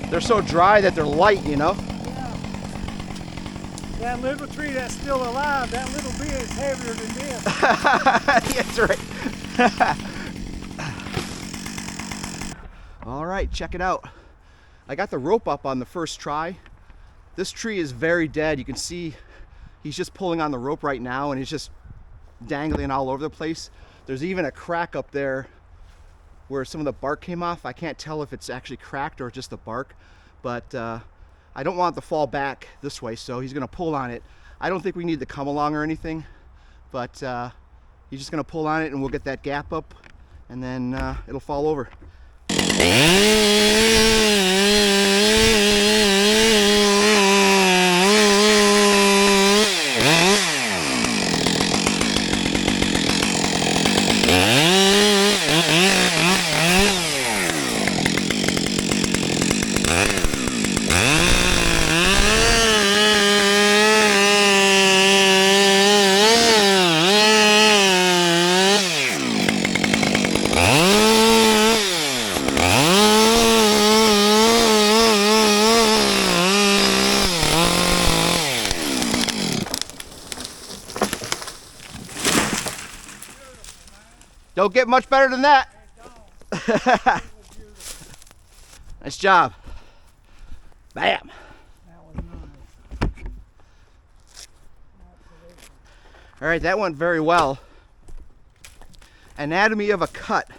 they're so dry that they're light, you know? Yeah. That little tree that's still alive, that little bit is heavier than this. That's right. All right, check it out. I got the rope up on the first try. This tree is very dead. You can see he's just pulling on the rope right now, and it's just dangling all over the place. There's even a crack up there where some of the bark came off. I can't tell if it's actually cracked or just the bark, but I don't want it to fall back this way, so he's gonna pull on it. I don't think we need to come along or anything, but he's just gonna pull on it and we'll get that gap up, and then it'll fall over. Don't get much better than that. Nice job. Bam. That was nice. All right, that went very well. Anatomy of a cut.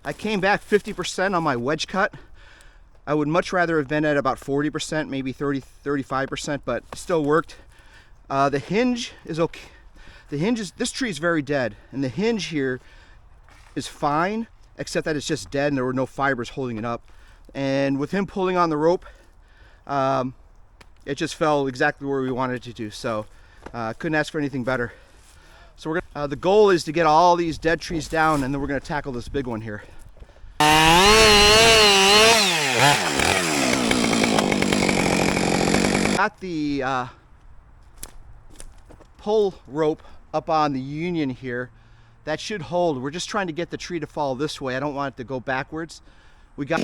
I came back 50% on my wedge cut. I would much rather have been at about 40%, maybe 35%, but it still worked. The hinge is okay. The hinge is, this tree is very dead, and the hinge here is fine, except that it's just dead and there were no fibers holding it up. And with him pulling on the rope, it just fell exactly where we wanted it to. So couldn't ask for anything better. So we're gonna, the goal is to get all these dead trees down, and then we're gonna tackle this big one here. Got the pull rope up on the union here. That should hold. We're just trying to get the tree to fall this way. I don't want it to go backwards. We got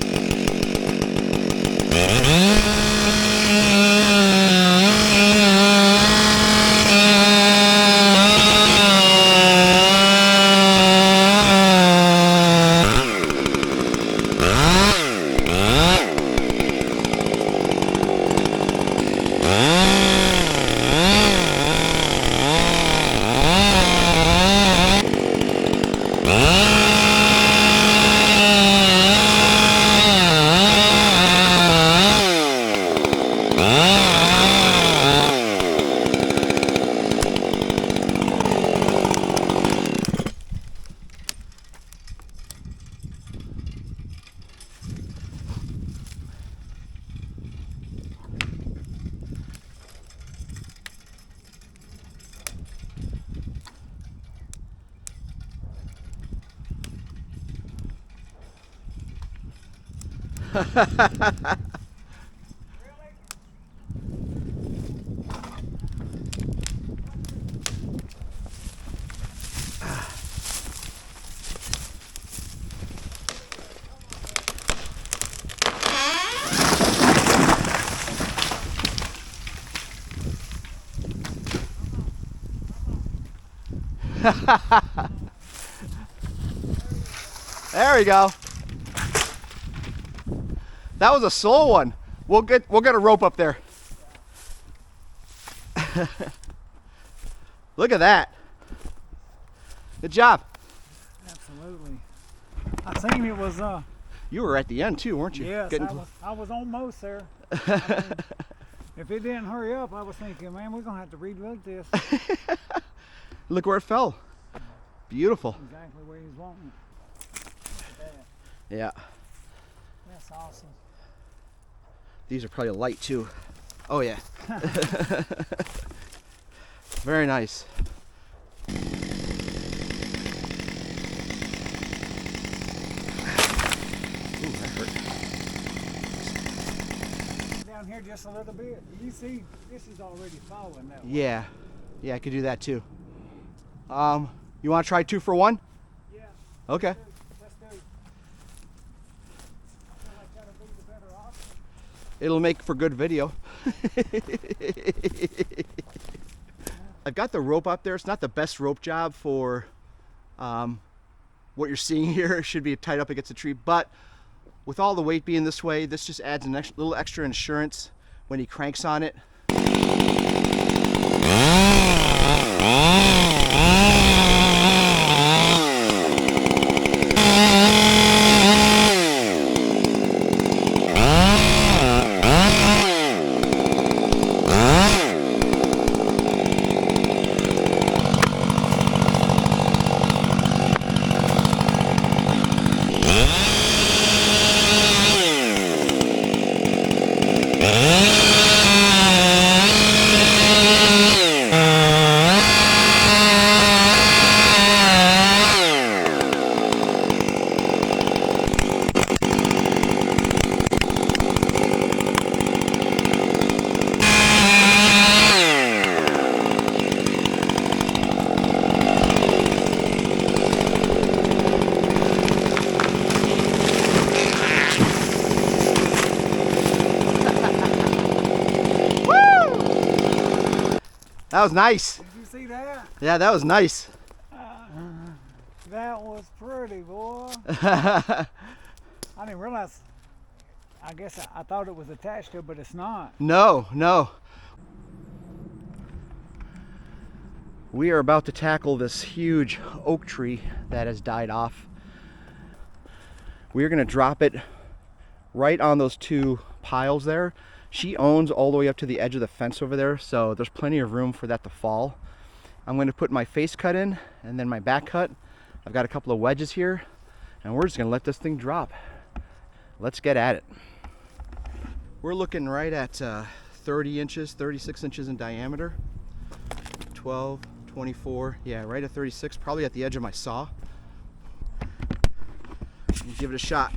There we go. That was a slow one. We'll get a rope up there. Look at that. Good job. Absolutely. I seen it was You were at the end too, weren't you? yes, I was almost there. I mean, if it didn't hurry up, I was thinking, man, we're gonna have to relook this. Look where it fell. Beautiful. Exactly where he's wanting it. Look at that. Yeah. That's awesome. These are probably light too. Oh yeah. Very nice. Ooh, that hurt. Down here just a little bit. You see, this is already falling that way. Yeah. Yeah, I could do that too. You want to try 2 for 1? Yeah. Okay. Let's do it. I feel like it'll make for good video. I've got the rope up there. It's not the best rope job for what you're seeing here. It should be tied up against a tree, but with all the weight being this way, this just adds a little extra insurance when he cranks on it. That was nice. Did you see that? Yeah, that was nice. That was pretty, boy. I didn't realize. I guess I thought it was attached to it, but it's not. No, no. We are about to tackle this huge oak tree that has died off. We're gonna drop it right on those two piles there. She owns all the way up to the edge of the fence over there, so there's plenty of room for that to fall. I'm going to put my face cut in and then my back cut. I've got a couple of wedges here, and we're just going to let this thing drop. Let's get at it. We're looking right at 30 inches, 36 inches in diameter. 12, 24, yeah, right at 36, probably at the edge of my saw. Give it a shot.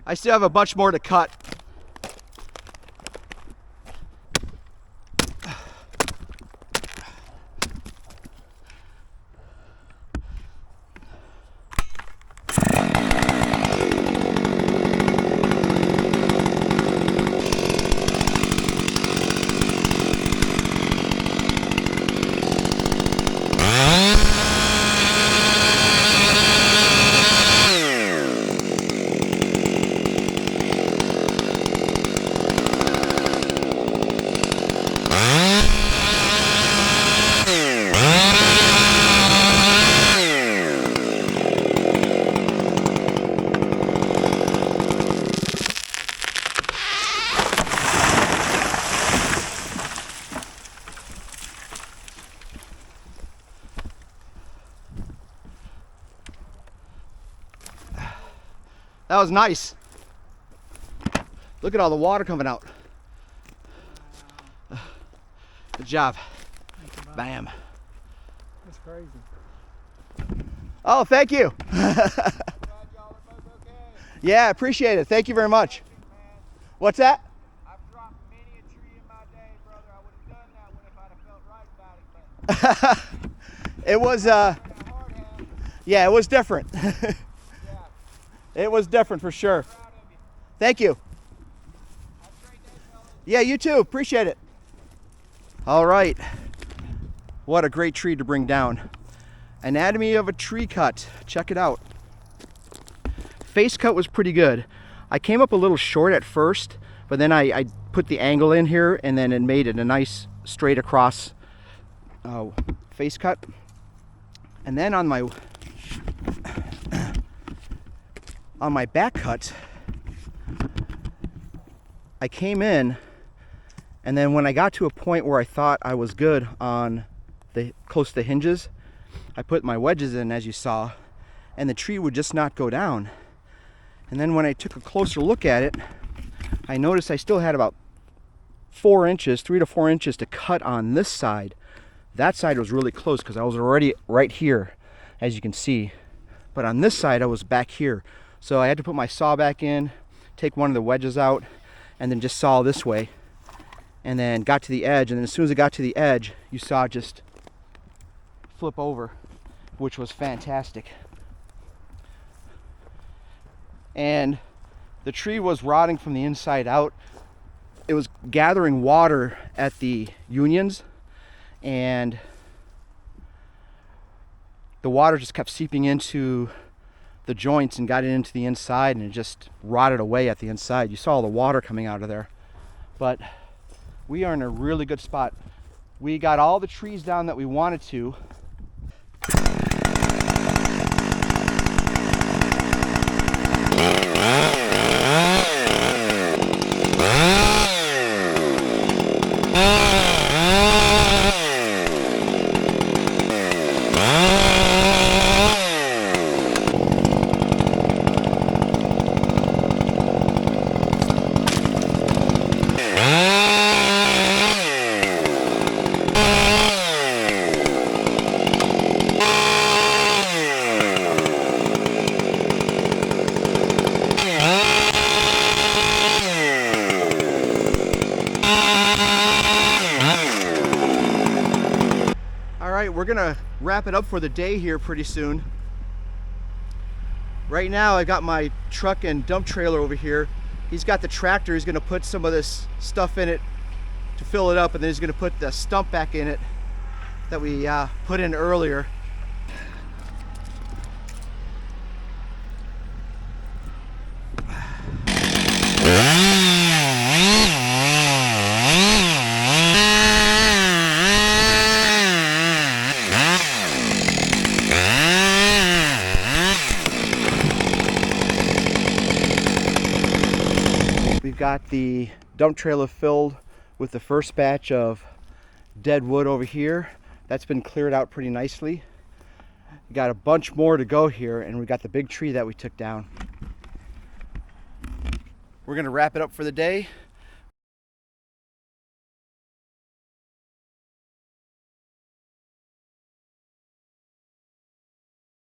I still have a bunch more to cut. That was nice. Look at all the water coming out. Good job. Bam. That's crazy. Oh, thank you. Glad y'all are both okay. Yeah, appreciate it. Thank you very much. Man, What's that? I've dropped many a tree in my day, brother. I would have done that one if I'd have felt right about it, but It was, kinda hard hat. yeah, it was different. Yeah, It was different for sure. proud of you. Thank you. Have a great day, fellas. Yeah, you too. Appreciate it. All right. What a great tree to bring down. Anatomy of a tree cut. Check it out. Face cut was pretty good. I came up a little short at first, but then I put the angle in here and then it made it a nice straight across face cut. And then on my back cut, I came in, and then when I got to a point where I thought I was good on the close to the hinges, I put my wedges in, as you saw, and the tree would just not go down. And then when I took a closer look at it, I noticed I still had about 4 inches, 3 to 4 inches to cut on this side. That side was really close because I was already right here, as you can see. But on this side, I was back here. So I had to put my saw back in, take one of the wedges out, and then just saw this way. And then got to the edge, and then as soon as it got to the edge, you saw it just flip over, which was fantastic. And the tree was rotting from the inside out. It was gathering water at the unions, and the water just kept seeping into the joints and got it into the inside, and it just rotted away at the inside. You saw all the water coming out of there. But we are in a really good spot. We got all the trees down that we wanted to. We're gonna wrap it up for the day here pretty soon. Right now I got my truck and dump trailer over here. He's got the tractor. He's gonna put some of this stuff in it to fill it up, and then he's gonna put the stump back in it that we put in earlier. We've got the dump trailer filled with the first batch of dead wood over here. That's been cleared out pretty nicely. We got a bunch more to go here, and we got the big tree that we took down. We're gonna wrap it up for the day.